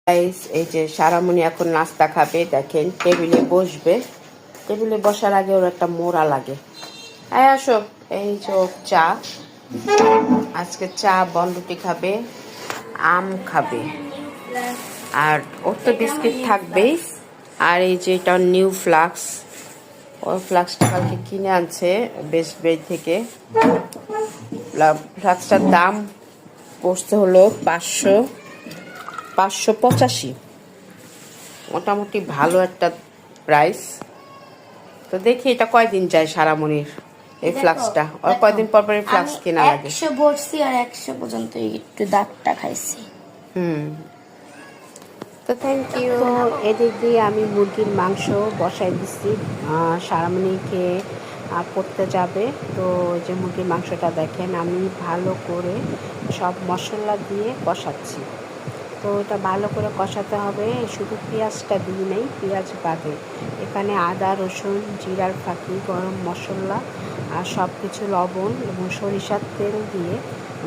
Guys, এই যে সারামণি এখন নাস্তা খাবে। দেখেন টেবিলে বসবে। টেবিলে বসার আগে ওর একটা মোড়া লাগে। আসো, এই যে ওর চা, আজকে চা বনরুটি খাবে, আম খাবে, আর ওর তো বিস্কিট থাকবেই। আর এই যে এটা নিউ ফ্লাক্স, ওর ফ্লাক্সটা কালকে কিনে আনছে বেস্ট বে থেকে। ফ্লাক্সটার দাম পড়তে হলো 585, মোটামুটি ভালো একটা প্রাইস। তো দেখি এটা কয়দিন যায় সারামণির এই ফ্লাক্সটা। ওর কয়দিন পর পর ফ্লাক্স কেনা লাগে। 100 ভরছি আর 100 পর্যন্ত একটু দাগটা খাইছি। তো থ্যাংক ইউ। তো এদিক দিয়ে আমি মুরগির মাংস বসাই দিচ্ছি, সারামণিকে পড়তে যাবে। তো যে মুরগির মাংসটা দেখেন আমি ভালো করে সব মশলা দিয়ে কষাচ্ছি। তো এটা ভালো করে কষাতে হবে, শুধু পেঁয়াজটা দিই নেই, পেঁয়াজ বাদে এখানে আদা রসুন জিরার ফাঁকি গরম মশলা আর সব কিছু লবণ এবং সরিষার তেল দিয়ে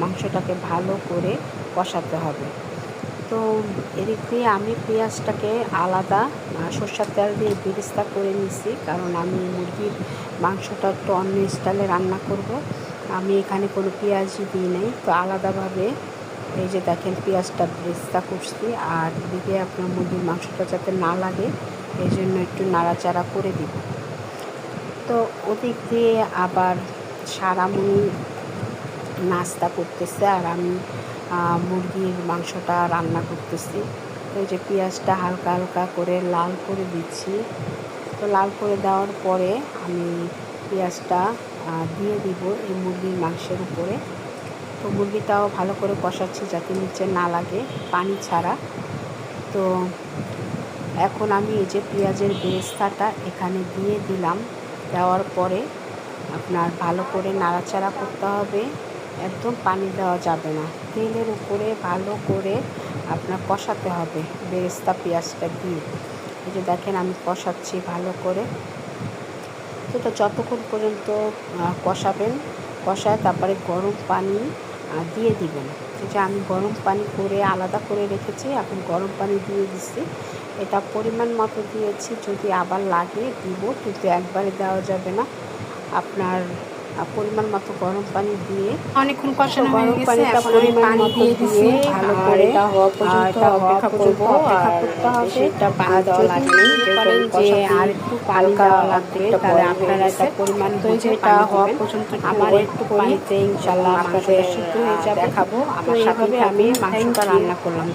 মাংসটাকে ভালো করে কষাতে হবে। তো এদিক দিয়ে আমি পেঁয়াজটাকে আলাদা সরষের তেল দিয়ে বেরেস্তা করে নিছি, কারণ আমি মুরগির মাংসটা একটু অন্য স্টাইলে রান্না করব। আমি এখানে কোনো পেঁয়াজই দিই নেই, তো আলাদাভাবে এই যে দেখেন পেঁয়াজটা বেরেস্তা করছি। আর এদিকে আপনার মুরগির মাংসটা যাতে না লাগে এই জন্য একটু নাড়াচাড়া করে দিব। তো ওদিক দিয়ে আবার সারামণি নাস্তা করতেছে আর আমি মুরগির মাংসটা রান্না করতেছি। ওই যে পেঁয়াজটা হালকা হালকা করে লাল করে দিচ্ছি। তো লাল করে দেওয়ার পরে আমি পেঁয়াজটা দিয়ে দিব এই মুরগির মাংসের উপরে। তো মুরগিটাও ভালো করে কষাচ্ছি যাতে নিচে না লাগে, পানি ছাড়া। তো এখন আমি এই যে পেঁয়াজের বেরেস্তাটা এখানে দিয়ে দিলাম। দেওয়ার পরে আপনার ভালো করে নাড়াচাড়া করতে হবে, একদম পানি দেওয়া যাবে না। তেলের উপরে ভালো করে আপনার কষাতে হবে বেরেস্তা পেঁয়াজটা দিয়ে। এই যে দেখেন আমি কষাচ্ছি ভালো করে। তো এটা যতক্ষণ পর্যন্ত কষাবেন, কষায় তারপরে গরম পানি দিয়ে দিবেন। এই যে আমি গরম পানি করে আলাদা করে রেখেছি, এখন গরম পানি দিয়ে দিচ্ছি। এটা পরিমাণ মতো দিয়েছি, যদি আবার লাগে দিব, কিন্তু একবারে দেওয়া যাবে না। আপনার পরিমাণ মতো গরম পানি দিয়ে অনেকক্ষণ কষানো হয়ে গরম গেছে, পানিটা এখন আমি পরিমাণ পানি মতো দিয়ে দিছি দিয়ে ভালো করে। এটা হওয়া পর্যন্ত অপেক্ষা করব। অপেক্ষা আর করতে হবে। বেশিটা পানি আর দেওয়া যদি লাগেনি, মনে করেন যে আর একটু পানি দেওয়া লাগবে, তাহলে আপনারা এটা পরিমাণ বুঝে এটা পানি হওয়া দিবেন। পর্যন্ত আমার একটু একটু পানিতে ইনশাল্লাহ মাংসটা সিদ্ধ হয়ে যাবে। দেখাবো তো আমার সাথে এইভাবে আমি থাকুন। মাংসটা Thank you. রান্না করলাম।